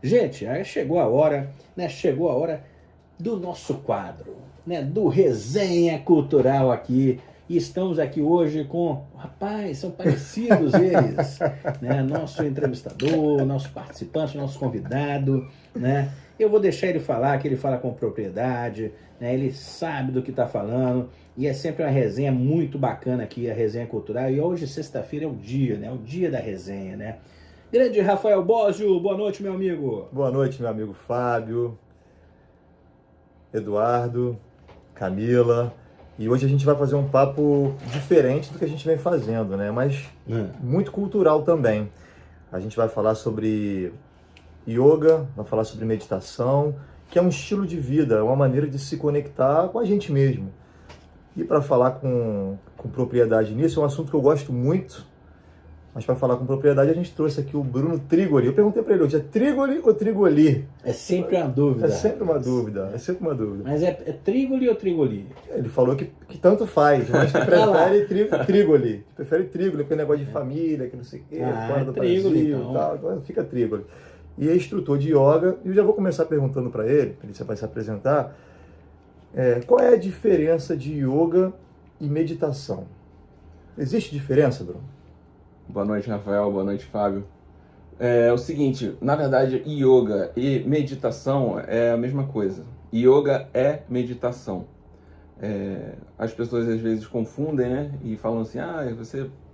Gente, aí chegou a hora, né? Chegou a hora do nosso quadro, né? Do Resenha Cultural aqui. E estamos aqui hoje com, rapaz, são parecidos eles, né? Nosso entrevistador, nosso participante, nosso convidado, né? Eu vou deixar ele falar, que ele fala com propriedade, né? Ele sabe do que está falando. E é sempre uma resenha muito bacana aqui, a Resenha Cultural. E hoje, sexta-feira, é o dia, né? O dia da resenha, né? Grande Rafael Bósio, boa noite, meu amigo. Boa noite, meu amigo Fábio, Eduardo, Camila. E hoje a gente vai fazer um papo diferente do que a gente vem fazendo, né? Mas muito cultural também. A gente vai falar sobre yoga, vai falar sobre meditação, que é um estilo de vida, é uma maneira de se conectar com a gente mesmo. E para falar com propriedade nisso, é um assunto que eu gosto muito. Mas para falar com propriedade, a gente trouxe aqui o Bruno Trigoli. Eu perguntei para ele hoje, é Trigoli ou Trigoli? É sempre uma dúvida. É sempre uma dúvida, é sempre uma dúvida. Mas é Trigoli ou Trigoli? Ele falou que tanto faz, mas que prefere Trigoli. Que prefere Trigoli, porque é negócio de família, que não sei o quê, fora do Trigoli, Brasil e tal. Então fica Trigoli. E é instrutor de yoga. E eu já vou começar perguntando para ele vai se apresentar, qual é a diferença de yoga e meditação? Existe diferença, Bruno? Boa noite, Rafael. Boa noite, Fábio. É o seguinte, na verdade, yoga e meditação é a mesma coisa. Yoga é meditação. As pessoas às vezes confundem, né? E falam assim,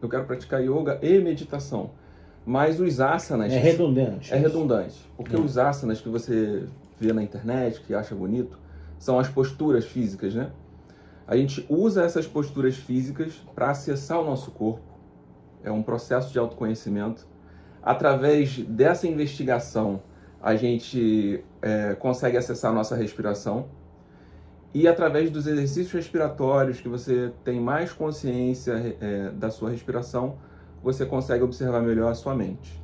eu quero praticar yoga e meditação. Mas os asanas... É redundante. É redundante. Porque os asanas que você vê na internet, que acha bonito, são as posturas físicas, né? A gente usa essas posturas físicas para acessar o nosso corpo. É um processo de autoconhecimento. Através dessa investigação, a gente consegue acessar a nossa respiração. E através dos exercícios respiratórios, que você tem mais consciência da sua respiração, você consegue observar melhor a sua mente.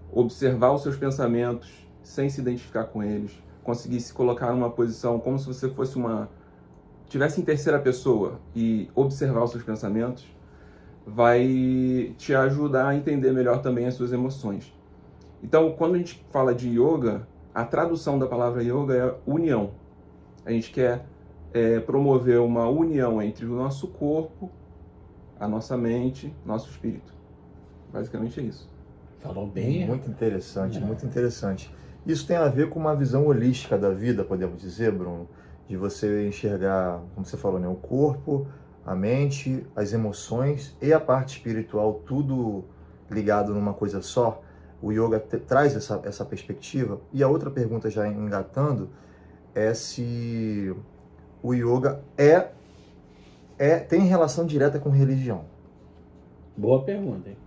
Observar os seus pensamentos sem se identificar com eles. Conseguir se colocar numa posição como se você tivesse em terceira pessoa e observar os seus pensamentos, vai te ajudar a entender melhor também as suas emoções. Então, quando a gente fala de yoga, a tradução da palavra yoga é união. A gente quer promover uma união entre o nosso corpo, a nossa mente, nosso espírito. Basicamente é isso. Falou bem. Muito interessante, muito interessante. Isso tem a ver com uma visão holística da vida, podemos dizer, Bruno? De você enxergar, como você falou, né, o corpo, a mente, as emoções e a parte espiritual, tudo ligado numa coisa só. O yoga traz essa perspectiva. E a outra pergunta, já engatando, é se o yoga tem relação direta com religião. Boa pergunta, hein?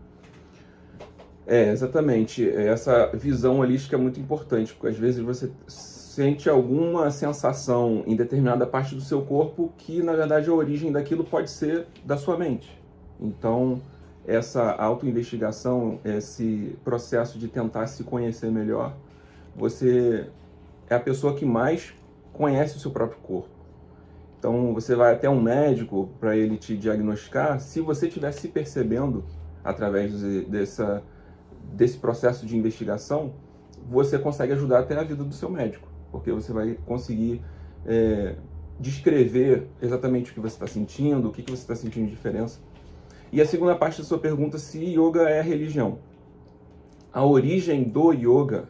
Exatamente. Essa visão holística é muito importante, porque às vezes você sente alguma sensação em determinada parte do seu corpo que, na verdade, a origem daquilo pode ser da sua mente. Então, essa autoinvestigação, esse processo de tentar se conhecer melhor, você é a pessoa que mais conhece o seu próprio corpo. Então, você vai até um médico para ele te diagnosticar. Se você estiver se percebendo através desse processo de investigação, você consegue ajudar até a vida do seu médico, porque você vai conseguir descrever exatamente o que você está sentindo, o que você está sentindo de diferença. E a segunda parte da sua pergunta, se yoga é religião. A origem do yoga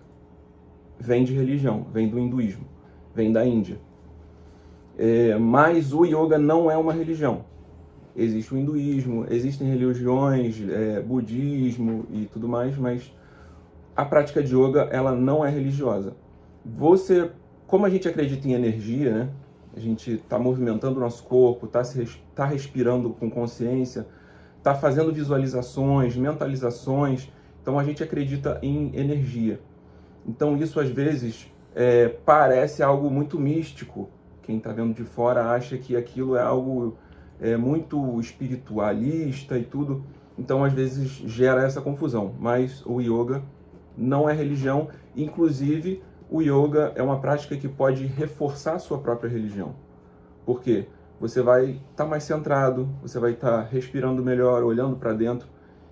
vem de religião, vem do hinduísmo, vem da Índia. Mas o yoga não é uma religião. Existe o hinduísmo, existem religiões, budismo e tudo mais, mas a prática de yoga, ela não é religiosa. Como a gente acredita em energia, né? A gente está movimentando o nosso corpo, está respirando com consciência, está fazendo visualizações, mentalizações, então a gente acredita em energia. Então isso às vezes parece algo muito místico. Quem está vendo de fora acha que aquilo é algo muito espiritualista e tudo, então às vezes gera essa confusão. Mas o yoga não é religião, inclusive o yoga é uma prática que pode reforçar a sua própria religião. Por quê? Você vai estar mais centrado, você vai estar respirando melhor, olhando para dentro.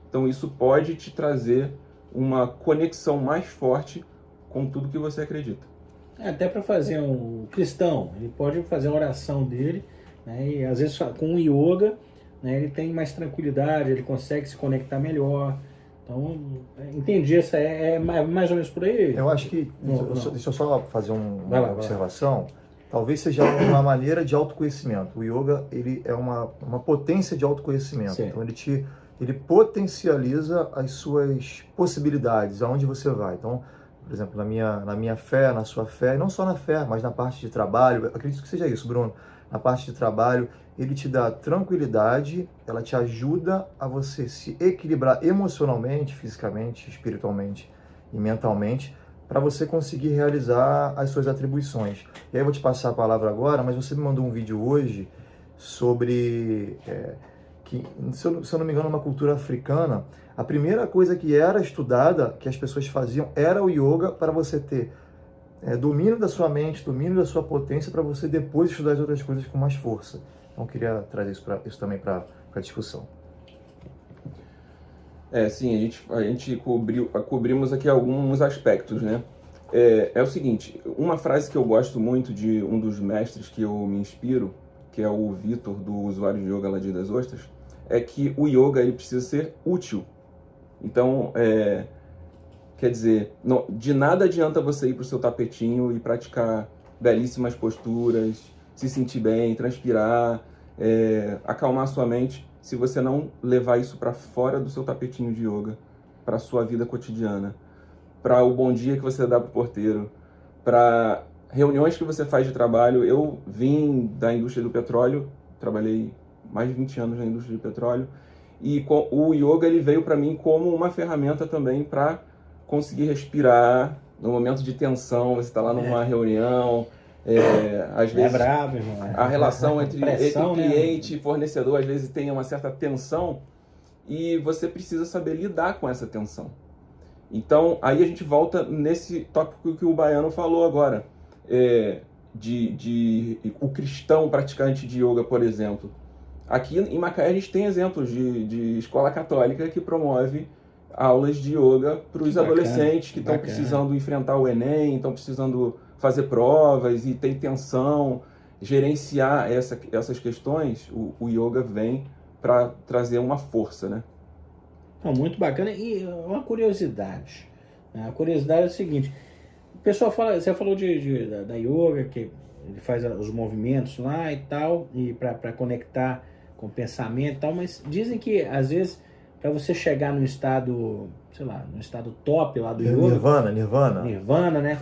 Então isso pode te trazer uma conexão mais forte com tudo que você acredita. Até para fazer um cristão, ele pode fazer a oração dele, né, e às vezes com o yoga, né, ele tem mais tranquilidade, ele consegue se conectar melhor. Então, entendi, essa é mais ou menos por aí? Eu acho que, deixa eu só fazer uma observação. Talvez seja uma maneira de autoconhecimento. O yoga, ele é uma potência de autoconhecimento. Sim. Então, ele potencializa as suas possibilidades, aonde você vai. Então, por exemplo, na minha fé, na sua fé, e não só na fé, mas na parte de trabalho, eu acredito que seja isso, Bruno. Na parte de trabalho, ele te dá tranquilidade, ela te ajuda a você se equilibrar emocionalmente, fisicamente, espiritualmente e mentalmente, para você conseguir realizar as suas atribuições. E aí eu vou te passar a palavra agora, mas você me mandou um vídeo hoje sobre, que, se eu não me engano, uma cultura africana, a primeira coisa que era estudada, que as pessoas faziam, era o yoga para você ter domínio da sua mente, domínio da sua potência, para você depois estudar as outras coisas com mais força. Então, eu queria trazer isso também para a discussão. Sim, a gente cobrimos aqui alguns aspectos, né? É o seguinte, uma frase que eu gosto muito de um dos mestres que eu me inspiro, que é o Vitor, do Usuário de Yoga Ladir das Ostras, é que o yoga ele precisa ser útil. Então, quer dizer, de nada adianta você ir para o seu tapetinho e praticar belíssimas posturas, se sentir bem, transpirar, acalmar sua mente, se você não levar isso para fora do seu tapetinho de yoga, para a sua vida cotidiana, para o bom dia que você dá para o porteiro, para reuniões que você faz de trabalho. Eu vim da indústria do petróleo, trabalhei mais de 20 anos na indústria do petróleo, e o yoga ele veio para mim como uma ferramenta também para conseguir respirar no momento de tensão. Você está lá numa reunião, às vezes brabo, irmão. A relação entre pressão, cliente e fornecedor às vezes tem uma certa tensão e você precisa saber lidar com essa tensão. Então aí a gente volta nesse tópico que o Baiano falou agora, o cristão praticante de yoga, por exemplo. Aqui em Macaé a gente tem exemplos de escola católica que promove aulas de yoga para os adolescentes que estão precisando enfrentar o Enem, estão precisando fazer provas e tem tensão, gerenciar essas questões. O yoga vem para trazer uma força, né? Muito bacana. E uma curiosidade. A curiosidade é o seguinte: o pessoal fala, você falou da yoga, que ele faz os movimentos lá e tal, e para conectar com o pensamento e tal, mas dizem que às vezes para você chegar no estado, sei lá, no estado top lá do yoga, Nirvana, né?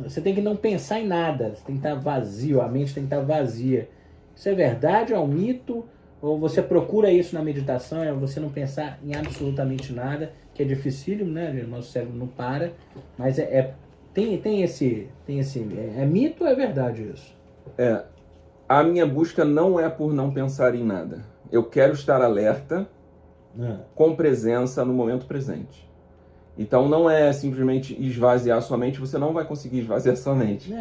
Você tem que não pensar em nada, você tem que estar vazio, a mente tem que estar vazia. Isso é verdade, é um mito? Ou você procura isso na meditação, é você não pensar em absolutamente nada, que é dificílimo, né? Nosso cérebro não para, mas tem esse mito ou é verdade isso? A minha busca não é por não pensar em nada. Eu quero estar alerta, com presença no momento presente. Então não é simplesmente esvaziar sua mente, você não vai conseguir esvaziar sua mente.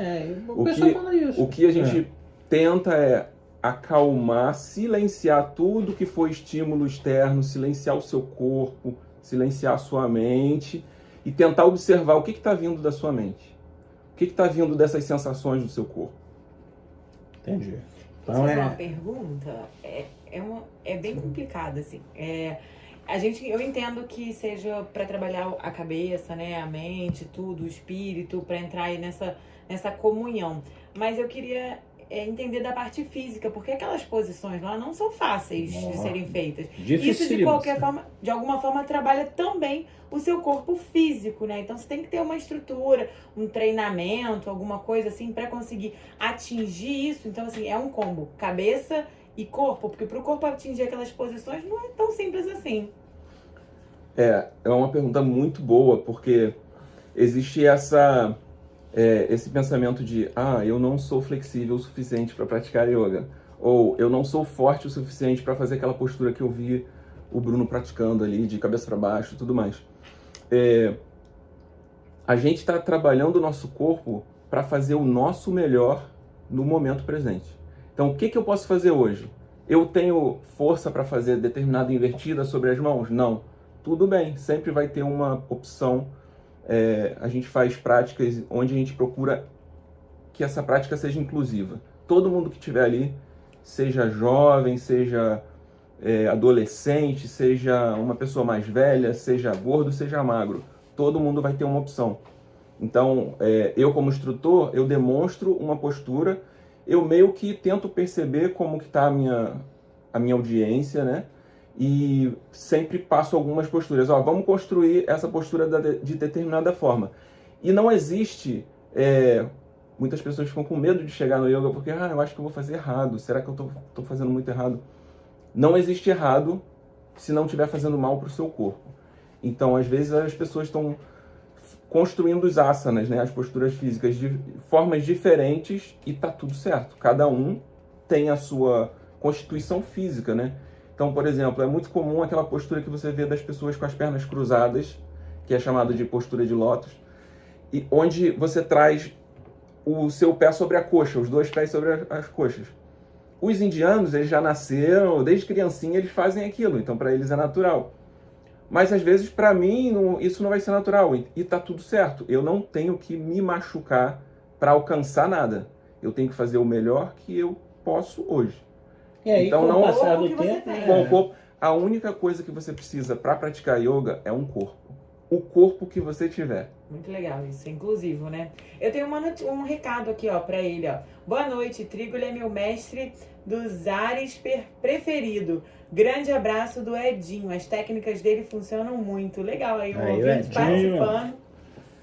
O que a gente tenta é acalmar, silenciar tudo que foi estímulo externo, silenciar o seu corpo, silenciar a sua mente e tentar observar o que está vindo da sua mente. O que está vindo dessas sensações do seu corpo. Entendi. Então, uma pergunta é bem complicada, assim. Eu entendo que seja para trabalhar a cabeça, né, a mente, tudo, o espírito, para entrar aí nessa comunhão. Mas eu queria entender da parte física, porque aquelas posições lá não são fáceis de serem feitas. Isso, de alguma forma, trabalha também o seu corpo físico, né? Então, você tem que ter uma estrutura, um treinamento, alguma coisa assim, para conseguir atingir isso. Então, assim, é um combo, cabeça e corpo, porque para o corpo atingir aquelas posições não é tão simples assim. É uma pergunta muito boa, porque existe esse pensamento de eu não sou flexível o suficiente para praticar yoga, ou eu não sou forte o suficiente para fazer aquela postura que eu vi o Bruno praticando ali, de cabeça para baixo e tudo mais. A gente está trabalhando o nosso corpo para fazer o nosso melhor no momento presente. Então, o que eu posso fazer hoje? Eu tenho força para fazer determinada invertida sobre as mãos? Não. Tudo bem, sempre vai ter uma opção a gente faz práticas onde a gente procura que essa prática seja inclusiva. Todo mundo que estiver ali, seja jovem, seja adolescente, seja uma pessoa mais velha, seja gordo, seja magro, todo mundo vai ter uma opção. Então, eu como instrutor, eu demonstro uma postura, eu meio que tento perceber como que está a minha audiência, né? E sempre passo algumas posturas. Vamos construir essa postura de determinada forma. E não existe... muitas pessoas ficam com medo de chegar no yoga porque, eu acho que eu vou fazer errado. Será que eu estou fazendo muito errado? Não existe errado se não estiver fazendo mal para o seu corpo. Então, às vezes, as pessoas estão construindo os asanas, né, as posturas físicas, de formas diferentes e tá tudo certo. Cada um tem a sua constituição física, né? Então, por exemplo, é muito comum aquela postura que você vê das pessoas com as pernas cruzadas, que é chamada de postura de lótus, e onde você traz o seu pé sobre a coxa, os dois pés sobre as coxas. Os indianos, eles já nasceram, desde criancinha eles fazem aquilo, então para eles é natural. Mas às vezes para mim isso não vai ser natural e tá tudo certo. Eu não tenho que me machucar para alcançar nada. Eu tenho que fazer o melhor que eu posso hoje. E aí, então, com não o passar do tempo, com o corpo, a única coisa que você precisa para praticar yoga é um corpo. O corpo que você tiver. Muito legal isso, é inclusivo, né? Eu tenho um recado aqui, ó, pra ele, ó. Boa noite, Trígula é meu mestre dos ares preferido. Grande abraço do Edinho. As técnicas dele funcionam muito. Legal aí, um ouvinte participando.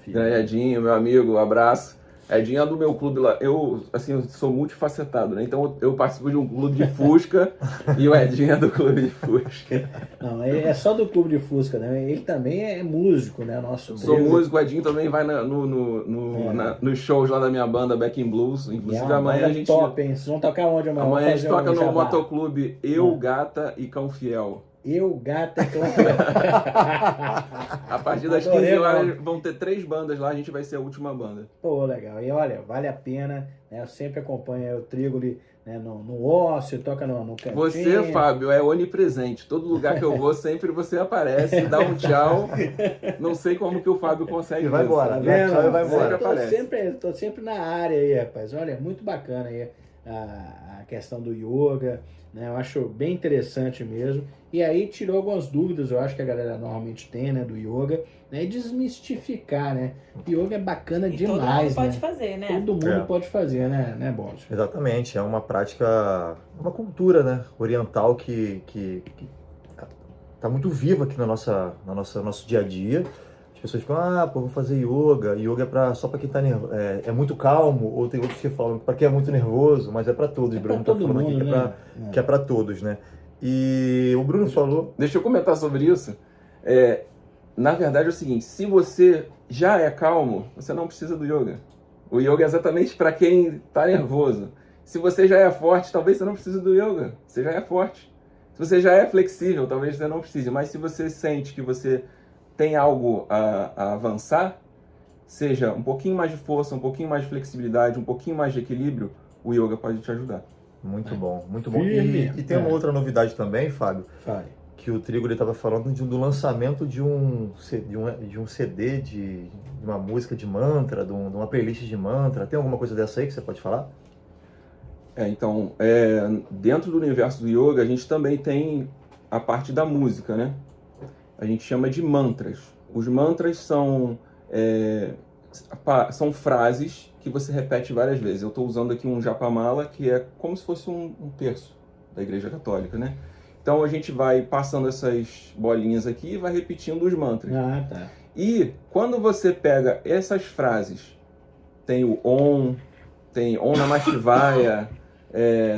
Edinho, meu amigo, um abraço. Edinho é do meu clube lá. Eu sou multifacetado, né? Então eu participo de um clube de Fusca e o Edinho é do clube de Fusca. Não, é só do clube de Fusca, né? Ele também é músico, né? Sou músico, o Edinho também vai nos shows lá da minha banda Back in Blues. Inclusive amanhã a gente... top, hein? Vocês vão tocar onde amanhã? Amanhã a gente toca no motoclube Eu, Gata e Cão Fiel. Eu, Gata e Cão Fiel. A partir das 15 horas vão ter 3 bandas lá, a gente vai ser a última banda. Pô, legal. E olha, vale a pena, né? Eu sempre acompanho o Trígoli, né, no ócio, toca no cantinho. Você, Fábio, é onipresente. Todo lugar que eu vou, sempre você aparece, dá um tchau. Não sei como que o Fábio consegue. E vai embora, tá vendo? vai embora. Tô sempre na área aí, rapaz. Olha, muito bacana aí a questão do yoga, né? Eu acho bem interessante mesmo. E aí tirou algumas dúvidas, eu acho que a galera normalmente tem, né, do yoga, né? E desmistificar, né? Yoga é bacana demais, todo mundo pode fazer, né? Todo mundo pode fazer, né, Boss? Exatamente, é uma prática, uma cultura, né, oriental que tá muito viva aqui no nosso dia a dia. As pessoas ficam, vou fazer yoga. Yoga só para quem tá nervoso, é muito calmo, ou tem outros que falam para quem é muito nervoso, mas é para todos. O Bruno tá falando aqui que é para todos, né? E o Bruno falou... Deixa eu comentar sobre isso. Na verdade é o seguinte, se você já é calmo, você não precisa do yoga. O yoga é exatamente para quem tá nervoso. Se você já é forte, talvez você não precise do yoga. Você já é forte. Se você já é flexível, talvez você não precise. Mas se você sente que você tem algo a avançar, seja um pouquinho mais de força, um pouquinho mais de flexibilidade, um pouquinho mais de equilíbrio, o yoga pode te ajudar. Muito bom, muito bom. E tem uma outra novidade também, Fábio, que o Trígula estava falando do lançamento de um CD, de uma música de mantra, de uma playlist de mantra. Tem alguma coisa dessa aí que você pode falar? Então, dentro do universo do yoga, a gente também tem a parte da música, né? A gente chama de mantras. Os mantras são frases que você repete várias vezes. Eu estou usando aqui um japamala, que é como se fosse um terço da Igreja Católica, né? Então a gente vai passando essas bolinhas aqui e vai repetindo os mantras. Tá. E quando você pega essas frases, tem o Om, tem Om Namah Shivaya,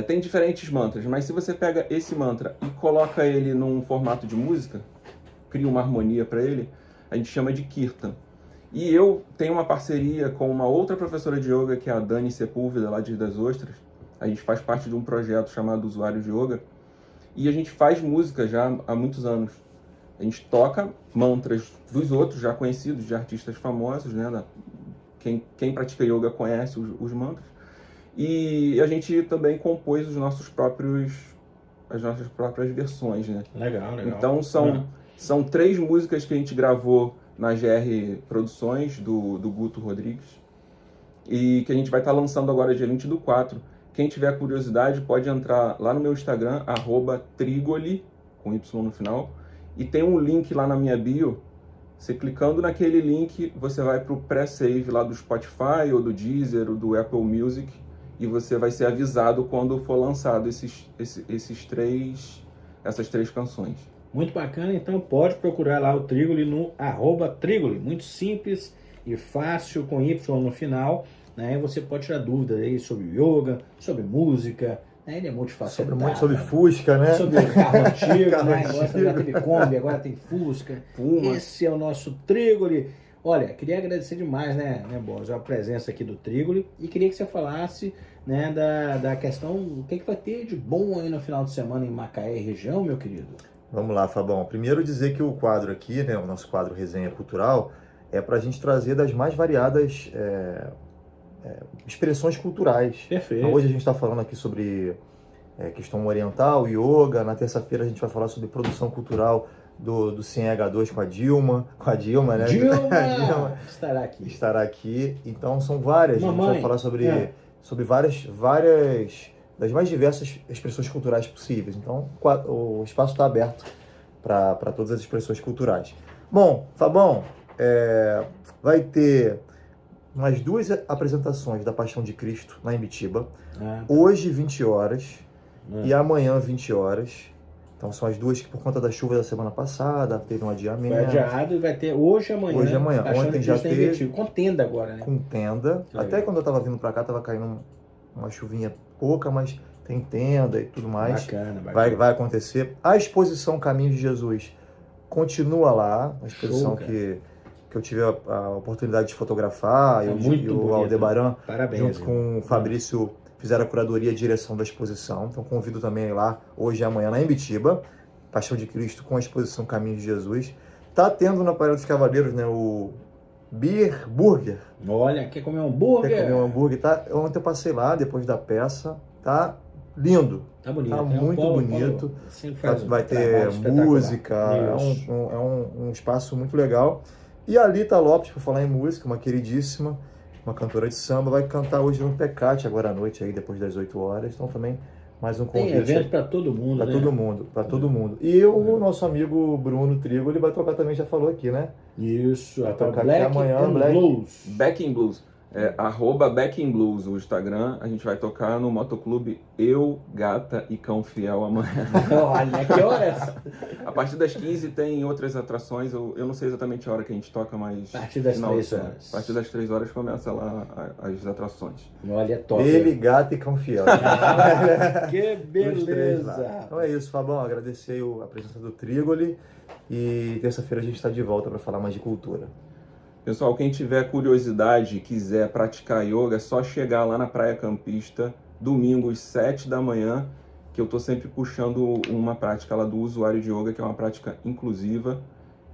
tem diferentes mantras, mas se você pega esse mantra e coloca ele num formato de música, cria uma harmonia para ele, a gente chama de Kirtan. E eu tenho uma parceria com uma outra professora de yoga, que é a Dani Sepúlveda, lá de Rio das Ostras. A gente faz parte de um projeto chamado Usuários de Yoga. E a gente faz música já há muitos anos. A gente toca mantras dos outros, já conhecidos, de artistas famosos, né? Quem pratica yoga conhece os mantras. E a gente também compôs as nossas próprias versões, né? Legal. Então são 3 músicas que a gente gravou na GR Produções, do Guto Rodrigues, e que a gente vai estar lançando agora dia 20/4. Quem tiver curiosidade pode entrar lá no meu Instagram, @Trigoli, com Y no final, e tem um link lá na minha bio. Você clicando naquele link, você vai para o pré-save lá do Spotify, ou do Deezer, ou do Apple Music, e você vai ser avisado quando for lançado essas 3 canções. Muito bacana, então pode procurar lá o Trigoli no @Trigoli, muito simples e fácil, com Y no final, né? Você pode tirar dúvidas aí sobre yoga, sobre música, né? Ele é multifacetado. Sobre Fusca, né? Sobre o carro antigo, Carro né? Agora antigo. já teve Kombi, agora tem Fusca. Puma. Esse é o nosso Trigoli. Olha, queria agradecer demais, né, Boris, a presença aqui do Trigoli, e queria que você falasse, né, da questão, o que vai ter de bom aí no final de semana em Macaé e região, meu querido? Vamos lá, Fabão. Primeiro dizer que o quadro aqui, né, o nosso quadro Resenha Cultural, é para a gente trazer das mais variadas expressões culturais. Perfeito. Hoje a gente está falando aqui sobre questão oriental, yoga. Na terça-feira a gente vai falar sobre produção cultural do CNH2 com a Dilma, né? Dilma estará aqui. Então são várias. Mamãe. A gente vai falar sobre várias das mais diversas expressões culturais possíveis. Então o espaço está aberto para todas as expressões culturais. Bom, Fabão, vai ter umas 2 apresentações da Paixão de Cristo lá em Bitiba. Hoje, 20 horas, e amanhã, 20 horas. Então são as 2 que, por conta da chuva da semana passada, teve um adiamento. Foi adiado e vai ter hoje e amanhã. Hoje e amanhã. Ontem já teve. Com tenda agora, né? Com tenda. Até quando eu estava vindo para cá, estava caindo uma chuvinha pouca, mas tem tenda e tudo mais. Bacana. Vai acontecer. A exposição Caminhos de Jesus continua lá. A exposição que eu tive a oportunidade de fotografar. E o Aldebaran, parabéns, junto com o Fabrício, fizeram a curadoria e direção da exposição. Então convido também a ir lá hoje e amanhã lá em Bitiba. Paixão de Cristo com a exposição Caminhos de Jesus. Tá tendo na Praia dos Cavaleiros, né, o Beer Burger. Olha, quer comer um hambúrguer? Quer comer um hambúrguer? Tá? Ontem eu passei lá, depois da peça. Tá lindo. Tá bonito. Tá muito bonito. Vai ter música. É um espaço muito legal. E a Lita Lopes, por falar em música, uma queridíssima, uma cantora de samba, vai cantar hoje no Pecate agora à noite, aí, depois das 8 horas. Então também mais um convite. Tem evento para todo mundo, Para né? todo mundo. E o nosso amigo Bruno Trigo, ele vai tocar também, já falou aqui, né? Isso, vai tocar Black aqui amanhã, Blues. Back in Blues. Back in Blues, o Instagram. A gente vai tocar no Motoclube Eu, Gata e Cão Fiel amanhã. Olha, que horas? A partir das 15 tem outras atrações. Eu não sei exatamente a hora que a gente toca, mas... A partir das 3 horas. A partir das 3 horas começa lá as atrações. Olha, top. Ele, Gata e Cão Fiel. Que beleza. Então é isso, Fabão. Agradecer a presença do Trigoli. E terça-feira a gente está de volta para falar mais de cultura. Pessoal, quem tiver curiosidade e quiser praticar yoga, é só chegar lá na Praia Campista, domingo às 7 da manhã, que eu estou sempre puxando uma prática lá do usuário de yoga, que é uma prática inclusiva,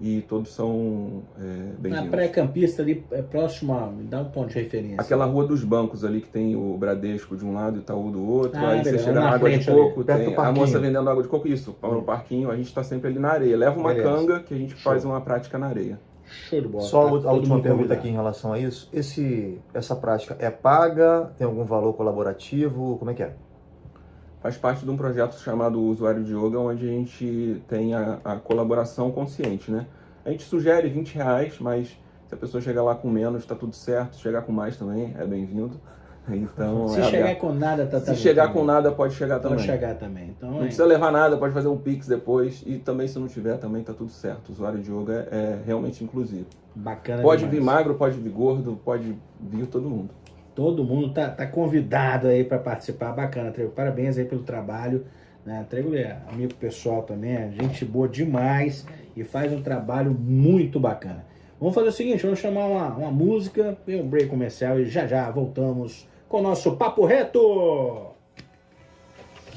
e todos são bem-vindos. Na Praia Campista, ali é próximo, me dá um ponto de referência. Aquela Rua dos Bancos ali, que tem o Bradesco de um lado e Itaú do outro, aí beleza. você chega na Água de Coco, tem a moça vendendo água de coco, isso, no parquinho, a gente está sempre ali na areia. Leva uma canga que a gente faz uma prática na areia. Show de bola. Só a última pergunta aqui em relação a isso. Essa prática é paga? Tem algum valor colaborativo? Como é que é? Faz parte de um projeto chamado Usuário de Yoga, onde a gente tem a colaboração consciente, né? A gente sugere R$20, mas se a pessoa chegar lá com menos, tá tudo certo. Se chegar com mais também, é bem-vindo. Então, se chegar com nada, tá Se chegar com nada, pode chegar também. Pode chegar também. Então, não precisa levar nada, pode fazer um Pix depois. E também, se não tiver, também tá tudo certo. O usuário de yoga é realmente inclusivo. Bacana Pode demais. vir magro, pode vir gordo, pode vir todo mundo. Todo mundo tá convidado aí para participar. Bacana, Trego. Parabéns aí pelo trabalho. Né? Trego é amigo pessoal também, é gente boa demais e faz um trabalho muito bacana. Vamos fazer o seguinte, vamos chamar uma música, um break comercial e já voltamos com o nosso Papo Reto!